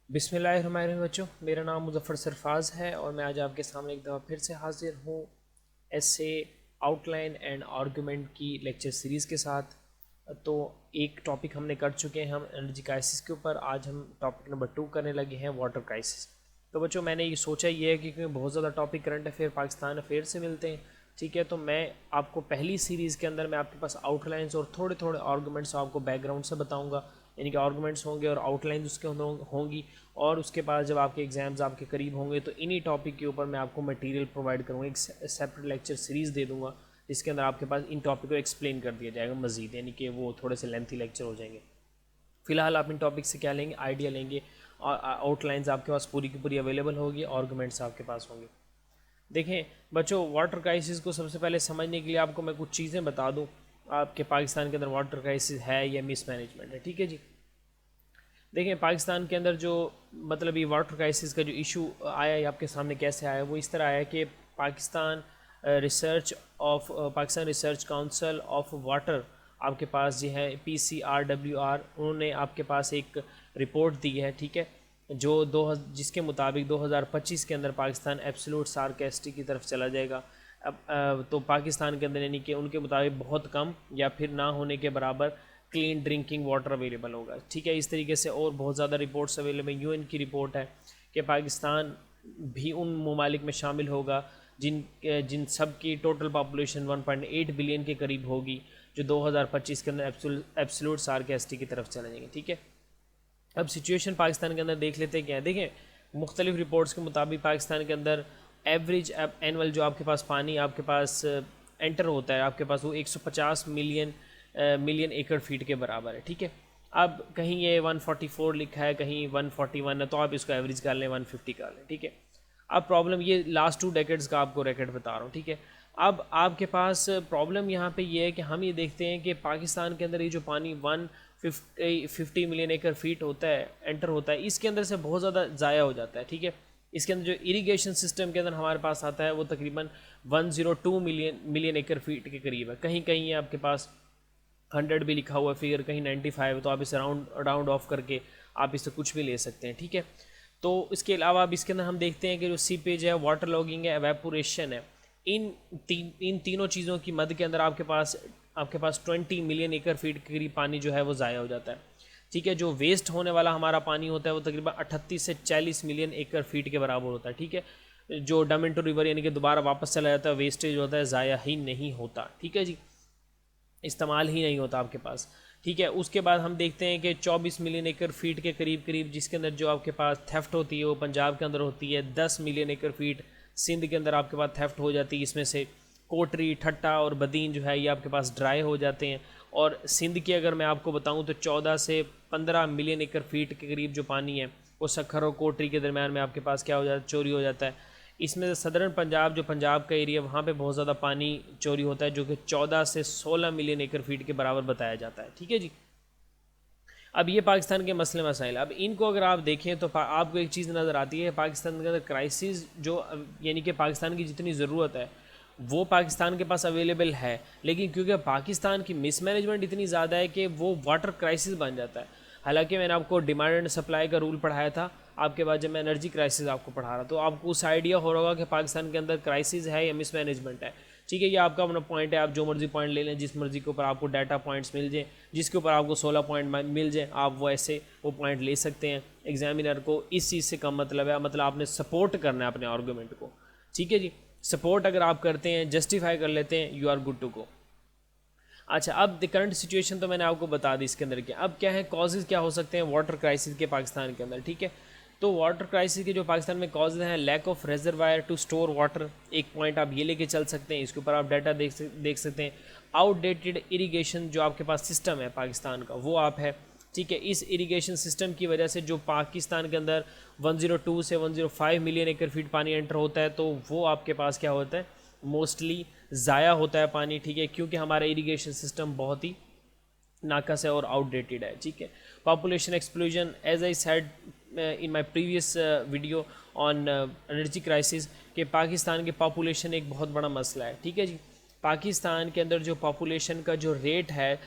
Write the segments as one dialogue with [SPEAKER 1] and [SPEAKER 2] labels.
[SPEAKER 1] बिस्मिल्लाहिर्रहमानिर्रहीम बच्चों, मेरा नाम मुज़फ़्फ़र सरफाज़ है और मैं आज आपके सामने एक दफ़ा फिर से हाज़िर हूँ ऐसे आउटलाइन एंड आर्गूमेंट की लेक्चर सीरीज़ के साथ। तो एक टॉपिक हमने कर चुके हैं हम एनर्जी क्राइसिस के ऊपर। आज हम टॉपिक नंबर 2 करने लगे हैं वाटर क्राइसिस। तो बच्चों मैंने ये सोचा ये है कि क्योंकि बहुत ज़्यादा topic current affair Pakistan affair से मिलते हैं, ठीक है, तो मैं आपको पहली सीरीज़ के अंदर मैं आपके पास आउटलाइंस और थोड़े थोड़े आर्गूमेंट्स आपको बैकग्राउंड से बताऊंगा, यानी कि आर्गूमेंट्स होंगे और आउटलाइंस उसके होंगी। और उसके बाद जब आपके एग्ज़ाम्स आपके करीब होंगे तो इन्हीं टॉपिक के ऊपर मैं आपको मटेरियल प्रोवाइड करूँगा, एक सेपरेट लेक्चर सीरीज़ दे दूँगा जिसके अंदर आपके पास इन टॉपिक को एक्सप्लेन कर दिया जाएगा मज़ीद, यानी कि वो थोड़े से लेंथी लेक्चर हो जाएंगे। फ़िलहाल आप इन टॉपिक से क्या लेंगे, आइडिया लेंगे, और आउटलाइंस आपके पास पूरी की पूरी अवेलेबल होगी, आर्गूमेंट्स आपके पास होंगे। देखें बच्चों, वाटर क्राइसिस को सबसे पहले समझने के लिए आपको मैं कुछ चीज़ें बता दूं। आपके पाकिस्तान के अंदर वाटर क्राइसिस है या मिसमैनेजमेंट है, ठीक है जी। देखें पाकिस्तान के अंदर जो मतलब ये वाटर क्राइसिस का जो इशू आया है आपके सामने कैसे आया, वो इस तरह आया कि Pakistan research council of water आपके पास जो है PCRWR, उन्होंने आपके पास एक रिपोर्ट दी है, ठीक है, जिसके मुताबिक 2025 के अंदर पाकिस्तान एब्सोल्यूट स्कारसिटी की तरफ चला जाएगा। अब तो पाकिस्तान के अंदर यानी कि उनके मुताबिक बहुत कम या फिर ना होने के बराबर क्लीन ड्रिंकिंग वाटर अवेलेबल होगा, ठीक है। इस तरीके से और बहुत ज़्यादा रिपोर्ट्स अवेलेबल, UN की रिपोर्ट है कि पाकिस्तान भी उन ममालिक में शामिल होगा जिन सब की टोटल पॉपुलेशन 1.8 बिलियन के करीब होगी, जो 2025 के अंदर एब्सोल्यूट स्कारसिटी की तरफ चले जाएंगे, ठीक है। अब सिचुएशन पाकिस्तान के अंदर देख लेते हैं क्या है। देखें मुख्तलिफ रिपोर्ट्स के मुताबिक पाकिस्तान के अंदर एवरेज एनुअल जो आपके पास पानी आपके पास एंटर होता है आपके पास, वो 150 मिलियन एकड़ फीट के बराबर है, ठीक है। अब कहीं ये 144 लिखा है, कहीं 141 है, तो आप इसको एवरेज कर लें, 150 कर लें, ठीक है। अब प्रॉब्लम ये लास्ट 2 डेकेड्स का आपको रिकॉर्ड बता रहा हूँ, ठीक है। अब आपके पास प्रॉब्लम यहाँ पे ये है कि हम ये देखते हैं कि पाकिस्तान के अंदर ये जो पानी 150 मिलियन एकड़ फीट होता है एंटर होता है, इसके अंदर से बहुत ज़्यादा ज़ाया हो जाता है, ठीक है। इसके अंदर जो इरिगेशन सिस्टम के अंदर हमारे पास आता है वो तकरीबन 102 मिलियन एकड़ फीट के करीब है। कहीं कहीं आपके पास 100 भी लिखा हुआ है फिगर, कहीं 95 है, तो आप इसे राउंड ऑफ करके आप इसे कुछ भी ले सकते हैं, ठीक है। तो इसके अलावा अब इसके अंदर हम देखते हैं कि जो सीपेज है, वाटर लॉगिंग है, एवेपोरेशन है, इन तीनों चीज़ों की मद के अंदर आपके पास 20 मिलियन एकड़ फीट के करीब पानी जो है वो ज़ाया हो जाता है, ठीक है। जो वेस्ट होने वाला हमारा पानी होता है वो तकरीबन 38 से 40 मिलियन एकड़ फीट के बराबर होता है, ठीक है। जो डम इनटू रिवर यानी कि दोबारा वापस चला जाता है, वेस्टेज होता है, ज़ाया ही नहीं होता, ठीक है जी, इस्तेमाल ही नहीं होता आपके पास, ठीक है। उसके बाद हम देखते हैं कि 24 मिलियन एकड़ फीट के करीब जिसके अंदर जो आपके पास थेफ्ट होती है वो पंजाब के अंदर होती है। 10 मिलियन एकड़ फीट सिंध के अंदर आपके पास थेफ्ट हो जाती है, इसमें से कोटरी, ठट्टा और बदीन जो है ये आपके पास ड्राई हो जाते हैं। और सिंध की अगर मैं आपको बताऊं तो 14 से 15 मिलियन एकड़ फीट के करीब जो पानी है वो सखर और कोटरी के दरमियान में आपके पास क्या हो जाता है, चोरी हो जाता है। इसमें से सदर्न पंजाब, जो पंजाब का एरिया, वहाँ पे बहुत ज़्यादा पानी चोरी होता है, जो कि 14 से 16 मिलियन एकड़ फीट के बराबर बताया जाता है, ठीक है जी। अब ये पाकिस्तान के मसले मसाइल, अब इनको अगर आप देखें तो आपको एक चीज़ नज़र आती है, पाकिस्तान के अंदर क्राइसिस जो यानी कि पाकिस्तान की जितनी ज़रूरत है वो पाकिस्तान के पास अवेलेबल है, लेकिन क्योंकि पाकिस्तान की मिसमैनेजमेंट इतनी ज़्यादा है कि वो वाटर क्राइसिस बन जाता है। हालांकि मैंने आपको डिमांड एंड सप्लाई का रूल पढ़ाया था आपके बाद, जब मैं एनर्जी क्राइसिस आपको पढ़ा रहा, तो आपको उस आइडिया हो रहा होगा कि पाकिस्तान के अंदर क्राइसिस है या मिसमैनेजमेंट है, ठीक है। ये आपका अपना पॉइंट है, आप जो मर्जी पॉइंट ले लें, जिस मर्जी के ऊपर आपको डाटा पॉइंट्स मिल जाए, जिसके ऊपर आपको 16 पॉइंट मिल जाए, आप वो ऐसे वो पॉइंट ले सकते हैं। एग्जामिनर को इस चीज़ से कम मतलब है, मतलब आपने सपोर्ट करना है अपने आर्गूमेंट को, ठीक है जी। सपोर्ट अगर आप करते हैं, जस्टिफाई कर लेते हैं, you are good to go. अच्छा, अब द करंट सिचुएशन तो मैंने आपको बता दी इसके अंदर क्या, अब क्या है कॉजेज़ क्या हो सकते हैं वाटर क्राइसिस के पाकिस्तान के अंदर, ठीक है। तो वाटर क्राइसिस के जो पाकिस्तान में कॉजेज़ हैं, lack of reservoir to store water, एक पॉइंट आप ये लेके चल सकते हैं, इसके ऊपर आप डाटा देख सकते हैं। आउटडेटेड इरीगेशन जो आपके पास सिस्टम है पाकिस्तान का, वो आप है, ठीक है। इस इरीगेशन सिस्टम की वजह से जो पाकिस्तान के अंदर 102 से 105 मिलियन एकड़ फीट पानी एंटर होता है, तो वो आपके पास क्या होता है, मोस्टली ज़ाया होता है पानी, ठीक है, क्योंकि हमारा इरिगेशन सिस्टम बहुत ही नाकस है और आउटडेटेड है, ठीक है। Population explosion, as I said in my previous video on energy crisis, कि पाकिस्तान की पॉपुलेशन एक बहुत बड़ा मसला है, ठीक है जी। पाकिस्तान के अंदर जो पॉपुलेशन का जो रेट है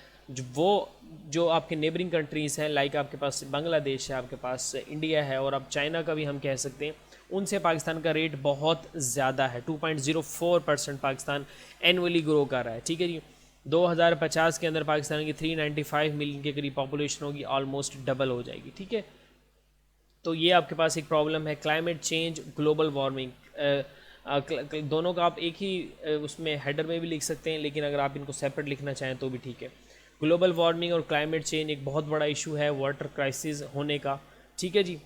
[SPEAKER 1] वो जो आपके नेबरिंग कंट्रीज़ हैं, लाइक आपके पास बांग्लादेश है, आपके पास इंडिया है, और अब चाइना का भी हम कह सकते हैं, उनसे पाकिस्तान का रेट बहुत ज़्यादा है। 2.04% पाकिस्तान एनुअली ग्रो कर रहा है, ठीक है जी। 2050 के अंदर पाकिस्तान की 395 मिलियन के करीब पॉपुलेशन होगी, ऑलमोस्ट डबल हो जाएगी, ठीक है। तो ये आपके पास एक प्रॉब्लम है, क्लाइमेट चेंज, ग्लोबल वार्मिंग, दोनों का आप एक ही उसमें हेडर में भी लिख सकते हैं, लेकिन अगर आप इनको सेपरेट लिखना चाहें तो भी ठीक है। ग्लोबल वार्मिंग और क्लाइमेट चेंज एक बहुत बड़ा इशू है वाटर क्राइसिस होने का, ठीक है जी।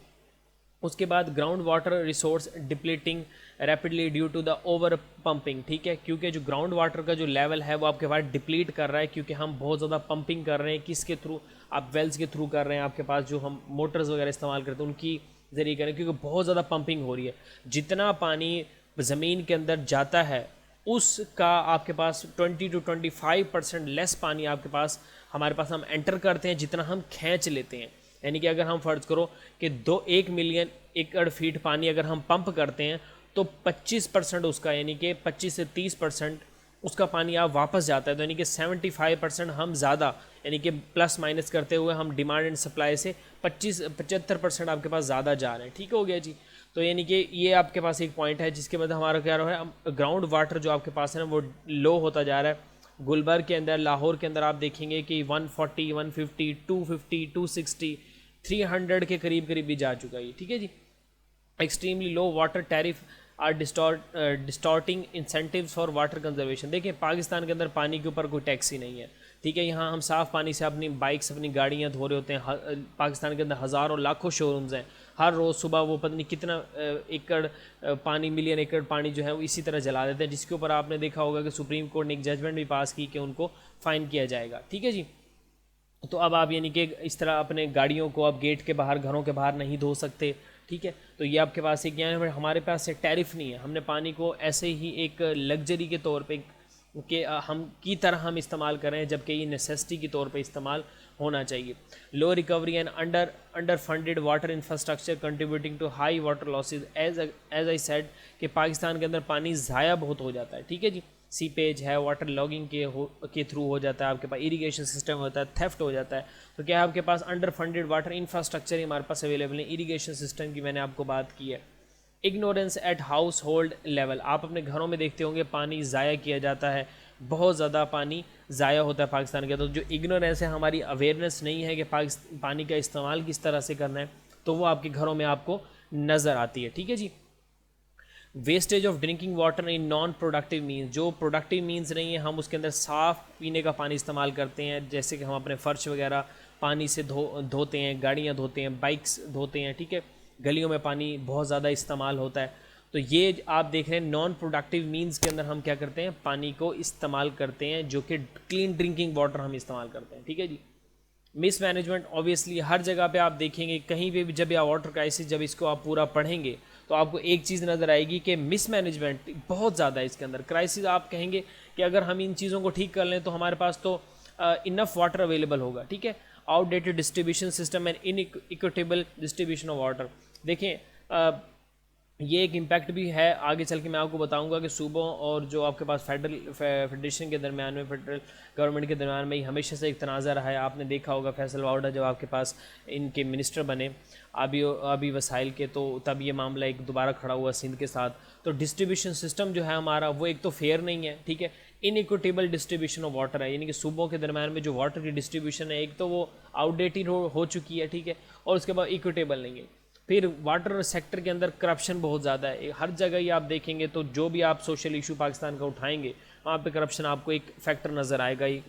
[SPEAKER 1] उसके बाद ground water resource depleting rapidly due to the over pumping, ठीक है, क्योंकि जो ग्राउंड वाटर का जो लेवल है वो आपके पास डिप्लीट कर रहा है, क्योंकि हम बहुत ज़्यादा पंपिंग कर रहे हैं। किसके थ्रू? आप वेल्स के थ्रू कर रहे हैं, आपके पास जो हम मोटर्स वगैरह इस्तेमाल करते हैं उनकी ज़रिए करें, क्योंकि बहुत ज़्यादा पंपिंग हो रही है। जितना पानी ज़मीन के अंदर जाता है उसका आपके पास 20 to 25% लेस पानी आपके पास हमारे पास हम एंटर करते हैं जितना हम खींच लेते हैं। यानी कि अगर हम फ़र्ज़ करो कि 1 मिलियन एकड़ फीट पानी अगर हम पंप करते हैं तो 25% उसका, यानी कि 25 से 30% उसका पानी आप वापस जाता है। तो यानी कि 75% हम ज़्यादा, यानी कि प्लस माइनस करते हुए हम डिमांड एंड सप्लाई से 75% आपके पास ज़्यादा जा रहे हैं, ठीक हो गया जी। तो यानी कि ये आपके पास एक पॉइंट है जिसके बाद हमारा क्या रहा है, ग्राउंड वाटर जो आपके पास है ना वो लो होता जा रहा है। गुलबर्ग के अंदर, लाहौर के अंदर आप देखेंगे कि 140, 150, 250, 260, 300 के करीब भी जा चुका है, ठीक है जी। Extremely low water tariff are distorting incentives for water conservation. देखिए पाकिस्तान के अंदर पानी के ऊपर कोई टैक्स ही नहीं है, ठीक है। यहाँ हम साफ़ पानी से अपनी बाइक्स, अपनी गाड़ियाँ धो रहे होते हैं। पाकिस्तान के अंदर हज़ारों लाखों शोरूम्स हैं, हर रोज़ सुबह वो पता नहीं कितना एकड़ पानी, मिलियन एकड़ पानी जो है वो इसी तरह जला देते हैं, जिसके ऊपर आपने देखा होगा कि सुप्रीम कोर्ट ने एक जजमेंट भी पास की कि उनको फ़ाइन किया जाएगा, ठीक है जी। तो अब आप यानी कि इस तरह अपने गाड़ियों को आप गेट के बाहर, घरों के बाहर नहीं धो सकते, ठीक है। तो ये आपके पास एक, यानी हमारे पास एक टैरिफ नहीं है, हमने पानी को ऐसे ही एक लग्जरी के तौर पे कि हम की तरह हम इस्तेमाल कर रहे हैं, जबकि ये नेसेसिटी के तौर पे इस्तेमाल होना चाहिए। Low recovery and under funded water infrastructure contributing to high water losses. As I said कि पाकिस्तान के अंदर पानी ज़ाया बहुत हो जाता है, ठीक है जी। सीपेज है, वाटर लॉगिंग के थ्रू हो जाता है, आपके पास इरिगेशन सिस्टम होता है, थेफ्ट हो जाता है। तो क्या है आपके पास अंडर फंडेड वाटर इंफ्रास्ट्रक्चर ही हमारे पास अवेलेबल है। इरिगेशन सिस्टम की मैंने आपको बात की है। Ignorance at household level, आप अपने घरों में देखते होंगे पानी ज़ाया किया जाता है, बहुत ज़्यादा पानी ज़ाया होता है पाकिस्तान के। तो जो इग्नोरेंस है, हमारी अवेयरनेस नहीं है कि पानी का इस्तेमाल किस तरह से करना है, तो वो आपके घरों में आपको नज़र आती है, ठीक है जी। Wastage of drinking water in non productive means, जो प्रोडक्टिव मीन्स नहीं है हम उसके अंदर साफ़ पीने का पानी इस्तेमाल करते हैं, जैसे कि हम अपने फ़र्श वगैरह पानी से धोते हैं, गाड़ियाँ धोते हैं, बाइक्स धोते हैं, ठीक है। गलियों में पानी बहुत ज़्यादा इस्तेमाल होता है। तो ये आप देख रहे हैं नॉन प्रोडक्टिव मीन्स के अंदर हम क्या करते हैं, पानी को इस्तेमाल करते हैं, जो कि क्लीन ड्रिंकिंग वाटर हम इस्तेमाल करते हैं, ठीक है जी। मिस मैनेजमेंट, ऑब्वियसली हर जगह पे आप देखेंगे, कहीं पे भी जब या वाटर क्राइसिस, जब इसको आप पूरा पढ़ेंगे तो आपको एक चीज़ नज़र आएगी कि मिस मैनेजमेंट बहुत ज़्यादा है इसके अंदर। क्राइसिस आप कहेंगे कि अगर हम इन चीज़ों को ठीक कर लें तो हमारे पास तो इनफ वाटर अवेलेबल होगा, ठीक है। Outdated distribution system and inequitable distribution of water, देखें ये एक इम्पैक्ट भी है। आगे चल के मैं आपको बताऊंगा कि सूबों और जो आपके पास फेडरेशन के दरमियान में, फेडरल गवर्नमेंट के दरमियान में हमेशा से एक तनाज़ा रहा है। आपने देखा होगा फैसल वाउडा जब आपके पास इनके मिनिस्टर बने आबी वसाइल के, तो तब ये मामला एक दोबारा खड़ा हुआ सिंध के साथ। तो डिस्ट्रीब्यूशन सिस्टम जो है हमारा वो एक तो फेयर नहीं है, ठीक है। इनइक्विटेबल डिस्ट्रीब्यूशन ऑफ वाटर है, यानी कि सूबों के दरमियान में जो वाटर की डिस्ट्रीब्यूशन है, एक तो वो आउटडेटेड हो चुकी है, ठीक है, और उसके बाद इक्विटेबल नहीं है। फिर वाटर सेक्टर के अंदर करप्शन बहुत ज़्यादा है, हर जगह ही आप देखेंगे तो जो भी आप सोशल इशू पाकिस्तान का उठाएंगे वहाँ पे करप्शन आपको एक फैक्टर नज़र आएगा ही,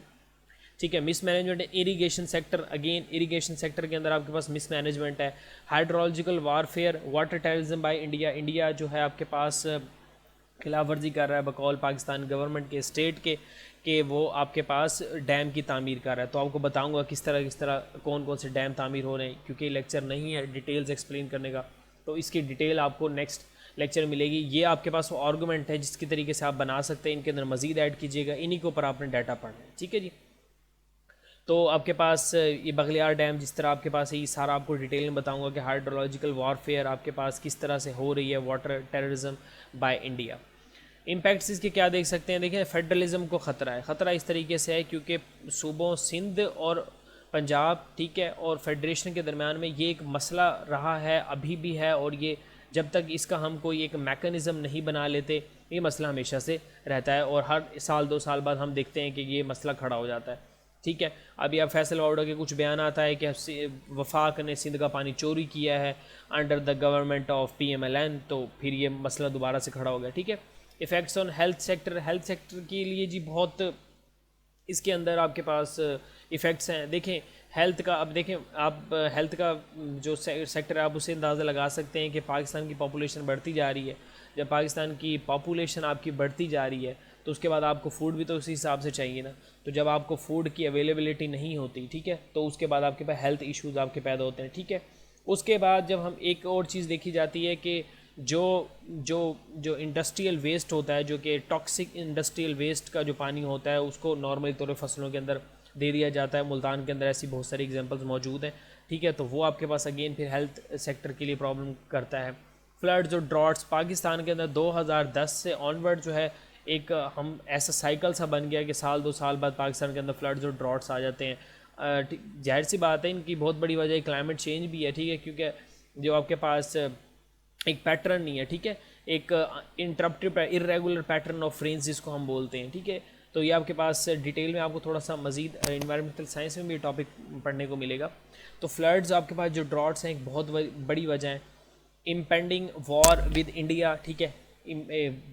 [SPEAKER 1] ठीक है। Miss management irrigation sector, again irrigation sector के अंदर आपके पास मिस मैनेजमेंट है। Hydrological warfare, water terrorism by India, India जो है आपके पास खिलाफ वर्जी कर रहा है बकौल पाकिस्तान गवर्नमेंट के, स्टेट के वो आपके पास डैम की तामीर कर रहा है। तो आपको बताऊंगा किस तरह कौन कौन से डैम तामीर हो रहे हैं, क्योंकि लेक्चर नहीं है डिटेल्स एक्सप्लेन करने का, तो इसकी डिटेल आपको नेक्स्ट लेक्चर मिलेगी। ये आपके पास वो आर्गूमेंट है जिसके तरीके से आप बना सकते हैं, इनके अंदर मजीद ऐड कीजिएगा, इन्हीं के ऊपर आपने डाटा पढ़ना है, ठीक है जी। तो आपके पास ये बगलियार डैम जिस तरह आपके पास है, ये सारा आपको डिटेल में बताऊंगा कि हाइड्रोलॉजिकल वारफेयर आपके पास किस तरह से हो रही है, water terrorism by India. Impacts इसके क्या देख सकते हैं, देखिए फेडरलिज्म को ख़तरा है। ख़तरा इस तरीके से है क्योंकि सूबों सिंध और पंजाब, ठीक है, और फेडरेशन के दरमियान में ये एक मसला रहा है, अभी भी है, और ये जब तक इसका हम कोई एक मैकेनिज़्म नहीं बना लेते ये मसला हमेशा से रहता है, और हर साल 2 साल बाद हम देखते हैं कि ये मसला खड़ा हो जाता है, ठीक है। अभी अब फैसल ऑर्डर के कुछ बयान आता है कि वफाक ने सिंध का पानी चोरी किया है under the government of PMLN, तो फिर ये मसला दोबारा से खड़ा हो गया, ठीक है। इफ़ेक्ट्स ऑन हेल्थ सेक्टर के लिए जी बहुत इसके अंदर आपके पास इफ़ेक्ट्स हैं। देखें हेल्थ का, अब देखें आप हेल्थ का जो सेक्टर है आप उसे अंदाज़ा लगा सकते हैं कि पाकिस्तान की पॉपुलेशन बढ़ती जा रही है। जब पाकिस्तान की पॉपुलेशन आपकी बढ़ती जा रही है तो उसके बाद आपको फूड भी तो उसी हिसाब से चाहिए ना, तो जब आपको फूड की अवेलेबिलिटी नहीं होती, ठीक है, तो उसके बाद आपके पास हेल्थ इश्यूज़ आपके पैदा होते हैं, ठीक है। उसके बाद जब हम एक और चीज़ देखी जाती है कि जो जो जो इंडस्ट्रियल वेस्ट होता है, जो कि टॉक्सिक इंडस्ट्रियल वेस्ट का जो पानी होता है उसको नॉर्मली तौर पर फसलों के अंदर दे दिया जाता है। मुल्तान के अंदर ऐसी बहुत सारी एग्जांपल्स मौजूद हैं, ठीक है, तो वो आपके पास अगेन फिर हेल्थ सेक्टर के लिए प्रॉब्लम करता है। फ्लड्स और ड्रॉट्स पाकिस्तान के अंदर 2010 से ऑनवर्ड जो है एक हम ऐसा साइकिल सा बन गया कि साल 2 साल बाद पाकिस्तान के अंदर फ्लड्स और ड्रॉट्स आ जाते हैं। जाहिर सी बात है इनकी बहुत बड़ी वजह क्लाइमेट चेंज भी है, ठीक है, क्योंकि जो आपके पास एक पैटर्न नहीं है, ठीक है, एक इंटरप्टिव इरेगुलर पैटर्न ऑफ रेंज जिसको हम बोलते हैं, ठीक है। तो ये आपके पास डिटेल में आपको थोड़ा सा मज़ीद इन्वायरमेंटल साइंस में भी टॉपिक पढ़ने को मिलेगा। तो फ्लड्स आपके पास जो ड्रॉट्स हैं एक बहुत बड़ी वजह है। इम्पेंडिंग वॉर विद इंडिया, ठीक है,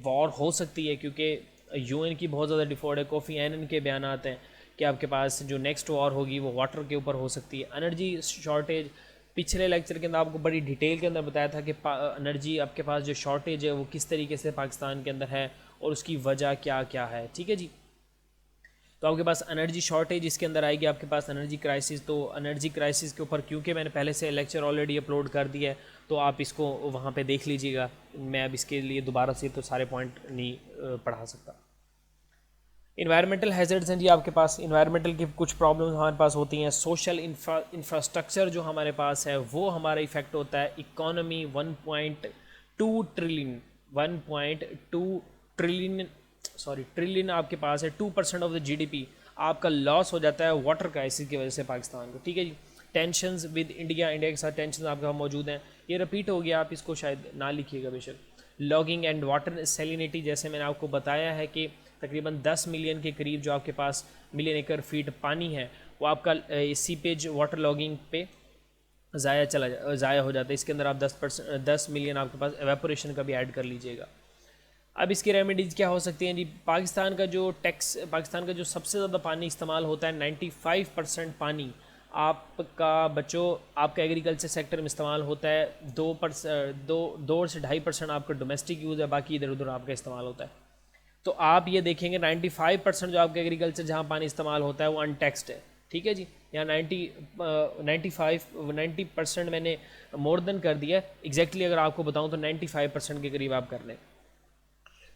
[SPEAKER 1] वॉर हो सकती है क्योंकि UN की बहुत ज़्यादा डिफॉल्ट है। कोफी एनन के बयान आते हैं कि आपके पास जो नेक्स्ट वॉर होगी वो वाटर के ऊपर हो सकती है। एनर्जी शॉर्टेज, पिछले लेक्चर के अंदर आपको बड़ी डिटेल के अंदर बताया था कि एनर्जी आपके पास जो शॉर्टेज है वो किस तरीके से पाकिस्तान के अंदर है और उसकी वजह क्या क्या है, ठीक है जी। तो आपके पास एनर्जी शॉर्टेज इसके अंदर आएगी, आपके पास एनर्जी क्राइसिस। तो एनर्जी क्राइसिस के ऊपर क्योंकि मैंने पहले से लेक्चर ऑलरेडी अपलोड कर दिया है तो आप इसको वहाँ पे देख लीजिएगा। मैं अब इसके लिए दोबारा से तो सारे पॉइंट नहीं पढ़ा सकता। इन्वायरमेंटल हैज़र्ड्स हैं जी, आपके पास इन्वायरमेंटल की कुछ प्रॉब्लम्स हमारे पास होती हैं। सोशल इंफ्रास्ट्रक्चर जो हमारे पास है वो हमारा इफ़ेक्ट होता है। इकॉनमी 1.2 ट्रिलियन आपके पास है। 2% ऑफ द GDP आपका लॉस हो जाता है वाटर क्राइसिस की वजह से पाकिस्तान को, ठीक है जी। टेंशंस विद इंडिया के साथ टेंशन आपके वहाँ मौजूद हैं। ये रिपीट हो गया, आप इसको शायद ना लिखिएगा बेशक। लॉगिंग एंड वाटर सैलिनिटी, जैसे मैंने आपको बताया है कि तकरीबन 10 मिलियन के करीब जो आपके पास मिलियन एकड़ फीट पानी है वो आपका सीपेज वाटर लॉगिंग पे ज़ाया हो जाता है। इसके अंदर आप 10 मिलियन आपके पास एवेपोरेशन का भी ऐड कर लीजिएगा। अब इसकी रेमेडीज़ क्या हो सकती हैं जी। पाकिस्तान का जो सबसे ज़्यादा पानी इस्तेमाल होता है, 95% पानी आपका आपका एग्रीकल्चर सेक्टर में इस्तेमाल होता है। 2 से 2.5% आपका डोमेस्टिक यूज़ है, बाकी इधर उधर आपका इस्तेमाल होता है। तो आप ये देखेंगे 95% जो आपका एग्रीकल्चर जहाँ पानी इस्तेमाल होता है वो अनटैक्सड है, ठीक है जी। यहाँ 90% मैंने मोर देन कर दिया है। एग्जैक्टली अगर आपको बताऊँ तो 95% के करीब आप कर लें।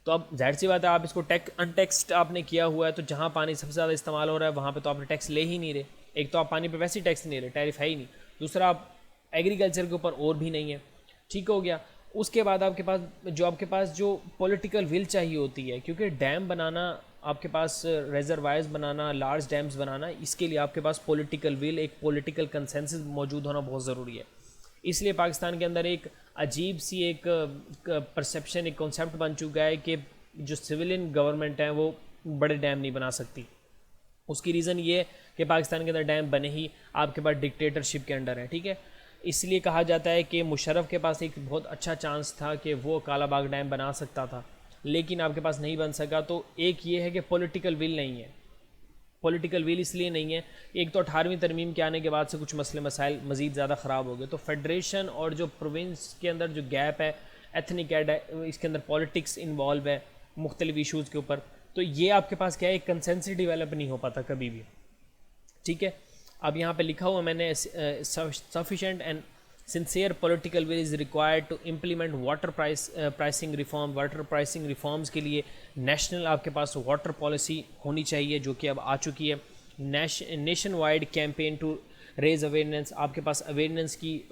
[SPEAKER 1] तो अब जाहिर सी बात है आप इसको अनटैक्सड आपने किया हुआ है, तो जहाँ पानी सबसे ज़्यादा इस्तेमाल हो रहा है वहाँ पे तो आपने टैक्स ले ही नहीं रहे। एक तो आप पानी पे वैसे ही टैक्स नहीं रहे, टैरिफ है ही नहीं। दूसरा आप एग्रीकल्चर के ऊपर और भी नहीं है, ठीक हो गया। उसके बाद आपके पास जो पॉलिटिकल विल चाहिए होती है, क्योंकि डैम बनाना आपके पास रिजर्वायर्स बनाना, लार्ज डैम्स बनाना, इसके लिए आपके पास पॉलिटिकल विल, एक पॉलिटिकल कंसेंसस मौजूद होना बहुत ज़रूरी है। इसलिए पाकिस्तान के अंदर एक अजीब सी एक परसेप्शन, एक कॉन्सेप्ट बन चुका है कि जो सिविलियन गवर्नमेंट है वो बड़े डैम नहीं बना सकती। उसकी रीज़न ये है कि पाकिस्तान के अंदर डैम बने ही आपके पास डिक्टेटरशिप के अंडर है, ठीक है। इसलिए कहा जाता है कि मुशर्रफ के पास एक बहुत अच्छा चांस था कि वो कालाबाग डैम बना सकता था, लेकिन आपके पास नहीं बन सका। तो एक ये है कि पॉलिटिकल विल नहीं है। पॉलिटिकल विल इसलिए नहीं है, एक तो 18वीं तरमीम के आने के बाद से कुछ मसले मसाइल मज़ीद ज़्यादा ख़राब हो गए। तो फेडरेशन और जो प्रोविंस के अंदर जो गैप है, एथनिक इसके अंदर पॉलिटिक्स इन्वॉल्व है मुख्तलिफ इशूज़ के ऊपर, तो ये आपके पास क्या है, एक कंसेंसस डेवलप नहीं हो पाता कभी भी, ठीक है। अब यहाँ पे लिखा हुआ मैंने sufficient and sincere political will is required to implement water pricing reforms के लिए नेशनल आपके पास वाटर पॉलिसी होनी चाहिए, जो कि अब आ चुकी है। Nationwide campaign to raise awareness, आपके पास अवेयरनेस की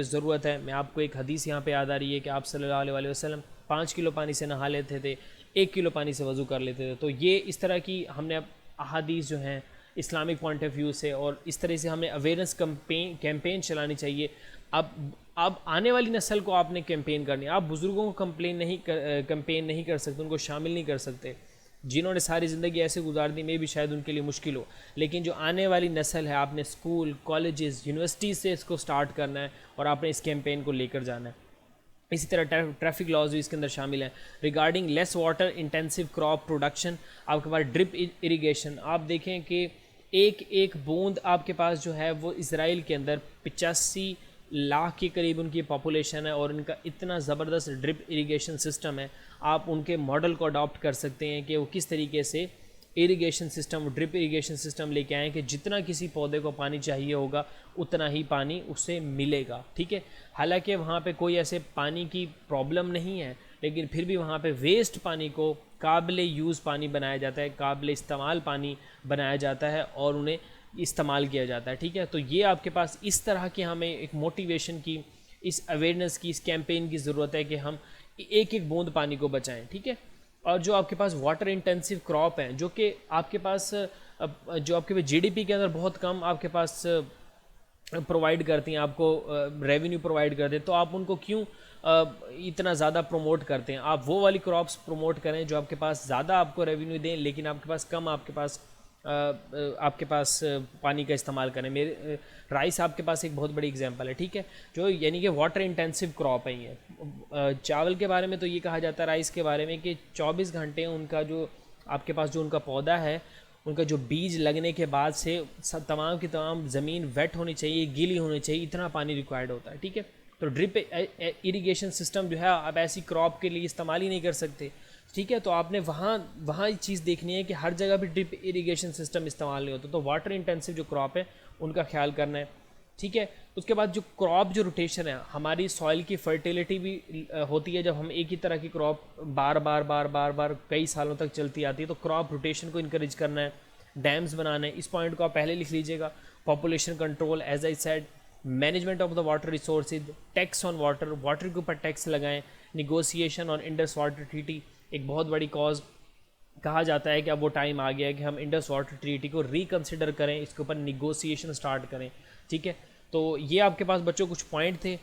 [SPEAKER 1] ज़रूरत है। मैं आपको एक हदीस यहाँ पे याद आ रही है कि आप सल्लल्लाहु अलैहि वसल्लम 5 किलो पानी से नहा लेते थे, 1 किलो पानी से वज़ू कर लेते थे। तो ये इस तरह की हमने अब अहादीस जो हैं इस्लामिक पॉइंट ऑफ व्यू से, और इस तरह से हमें अवेयरनेस कैंपेन चलानी चाहिए। अब आने वाली नस्ल को आपने कैंपेन करनी है। आप बुज़ुर्गों को कैंपेन नहीं कर सकते, उनको शामिल नहीं कर सकते। जिन्होंने सारी ज़िंदगी ऐसे गुजार दी, में भी शायद उनके लिए मुश्किल हो, लेकिन जो आने वाली नस्ल है, आपने स्कूल, कॉलेजेस, यूनिवर्सिटी से इसको स्टार्ट करना है और आपने इस कैंपेन को लेकर जाना है। इसी तरह ट्रैफिक लॉज भी इसके अंदर शामिल हैं। Regarding less water intensive crop production, आपके पास ड्रिप इरिगेशन। आप देखें कि एक एक बूंद आपके पास जो है वो इसराइल के अंदर 85 लाख के करीब उनकी पॉपुलेशन है, और उनका इतना ज़बरदस्त ड्रिप इरिगेशन सिस्टम है। आप उनके मॉडल को अडॉप्ट कर सकते हैं कि वो किस तरीके से irrigation system, drip irrigation system लेके आएँ कि जितना किसी पौधे को पानी चाहिए होगा उतना ही पानी उससे मिलेगा, ठीक है। हालांकि वहाँ पे कोई ऐसे पानी की प्रॉब्लम नहीं है, लेकिन फिर भी वहाँ पे वेस्ट पानी को काबिल यूज़ पानी बनाया जाता है, काबिल इस्तेमाल पानी बनाया जाता है और उन्हें इस्तेमाल किया जाता है, ठीक है। तो ये आपके पास इस तरह की हमें एक मोटिवेशन की, इस अवेयरनेस की, इस कैंपेन की ज़रूरत है कि हम एक एक बूंद पानी को बचाएं, ठीक है। और जो आपके पास वाटर इंटेंसिव क्रॉप हैं, जो कि आपके पास जो आपके जीडीपी के अंदर बहुत कम आपके पास प्रोवाइड करती हैं, आपको रेवेन्यू प्रोवाइड करते हैं, तो आप उनको क्यों इतना ज़्यादा प्रमोट करते हैं? आप वो वाली क्रॉप्स प्रमोट करें जो आपके पास ज़्यादा आपको रेवेन्यू दें, लेकिन आपके पास कम आपके पास पानी का इस्तेमाल करें। मेरे राइस आपके पास एक बहुत बड़ी एग्जांपल है, ठीक है, जो यानी कि वाटर इंटेंसिव क्रॉप है ये। चावल के बारे में तो ये कहा जाता है राइस के बारे में कि 24 घंटे उनका जो आपके पास जो उनका पौधा है, उनका जो बीज लगने के बाद से तमाम की तमाम ज़मीन वेट होनी चाहिए, गीली होनी चाहिए, इतना पानी रिक्वायर्ड होता है, ठीक है। तो ड्रिप इरिगेशन सिस्टम जो है आप ऐसी क्रॉप के लिए इस्तेमाल ही नहीं कर सकते, ठीक है। तो आपने वहाँ चीज़ देखनी है कि हर जगह भी ड्रिप इरिगेशन सिस्टम इस्तेमाल नहीं होता, तो वाटर इंटेंसिव जो क्रॉप है उनका ख्याल करना है, ठीक है। उसके बाद जो क्रॉप जो रोटेशन है, हमारी सॉइल की फर्टिलिटी भी होती है जब हम एक ही तरह की क्रॉप बार बार कई सालों तक चलती आती है, तो क्रॉप रोटेशन को इनकरेज करना है, डैम्स बनाना है। इस पॉइंट को आप पहले लिख लीजिएगा। Population control, as I said, management of the water resources, tax on water, water के ऊपर टैक्स लगाएं, negotiation on Indus water treaty. एक बहुत बड़ी कॉज कहा जाता है कि अब वो टाइम आ गया है कि हम इंडस वाटर ट्रीटी को रिकंसिडर करें, इसके ऊपर निगोसिएशन स्टार्ट करें, ठीक है। तो ये आपके पास बच्चों कुछ पॉइंट थे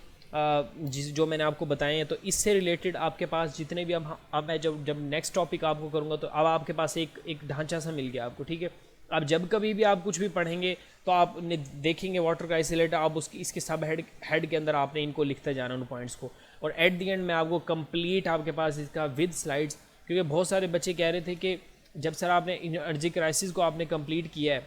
[SPEAKER 1] जो मैंने आपको बताए हैं। तो इससे रिलेटेड आपके पास जितने भी अब मैं जब नेक्स्ट टॉपिक आपको करूँगा, तो अब आपके पास एक ढांचा सा मिल गया आपको, ठीक है। अब जब कभी भी आप कुछ भी पढ़ेंगे तो आप देखेंगे वाटर का आइसोलेट, आप इसके सब हेड के अंदर आपने इनको लिखते जाना उन पॉइंट्स को, और एट द एंड में आपको कंप्लीट आपके पास इसका विद स्लाइड्स। क्योंकि बहुत सारे बच्चे कह रहे थे कि जब सर आपने एनर्जी क्राइसिस को आपने कंप्लीट किया है,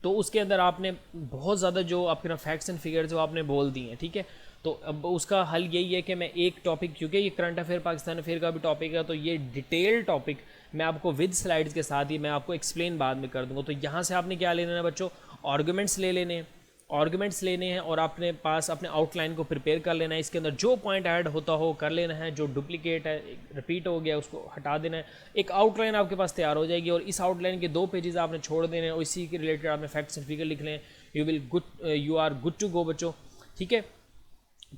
[SPEAKER 1] तो उसके अंदर आपने बहुत ज़्यादा जो आपके ना फैक्ट्स एंड फिगर्स जो आपने बोल दिए हैं, ठीक है। तो अब उसका हल यही है कि मैं एक टॉपिक, क्योंकि ये करंट अफेयर पाकिस्तान अफेयर का भी टॉपिक है, तो ये डिटेल टॉपिक मैं आपको विद स्लाइड्स के साथ ही मैं आपको एक्सप्लेन बाद में कर दूंगा। तो यहाँ से आपने क्या लेना है बच्चों, आर्गूमेंट्स लेने हैं और अपने पास अपने आउटलाइन को प्रिपेयर कर लेना है। इसके अंदर जो पॉइंट ऐड होता हो कर लेना है, जो डुप्लीकेट है, रिपीट हो गया, उसको हटा देना है। एक आउटलाइन आपके पास तैयार हो जाएगी, और इस आउटलाइन के 2 पेजेस आपने छोड़ देने हैं, और इसी के रिलेटेड आपने फैक्ट्स एंड फिगर लिख लें। You are good to go बच्चों, ठीक है।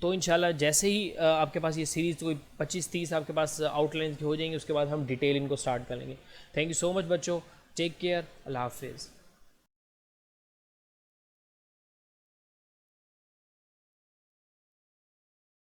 [SPEAKER 1] तो इंशाल्लाह जैसे ही आपके पास ये सीरीज़ कोई 25-30 आपके पास आउटलाइन की हो जाएंगी, उसके बाद हम डिटेल इनको स्टार्ट करेंगे। थैंक यू सो मच बच्चों, टेक केयर, अल्लाह हाफिज़।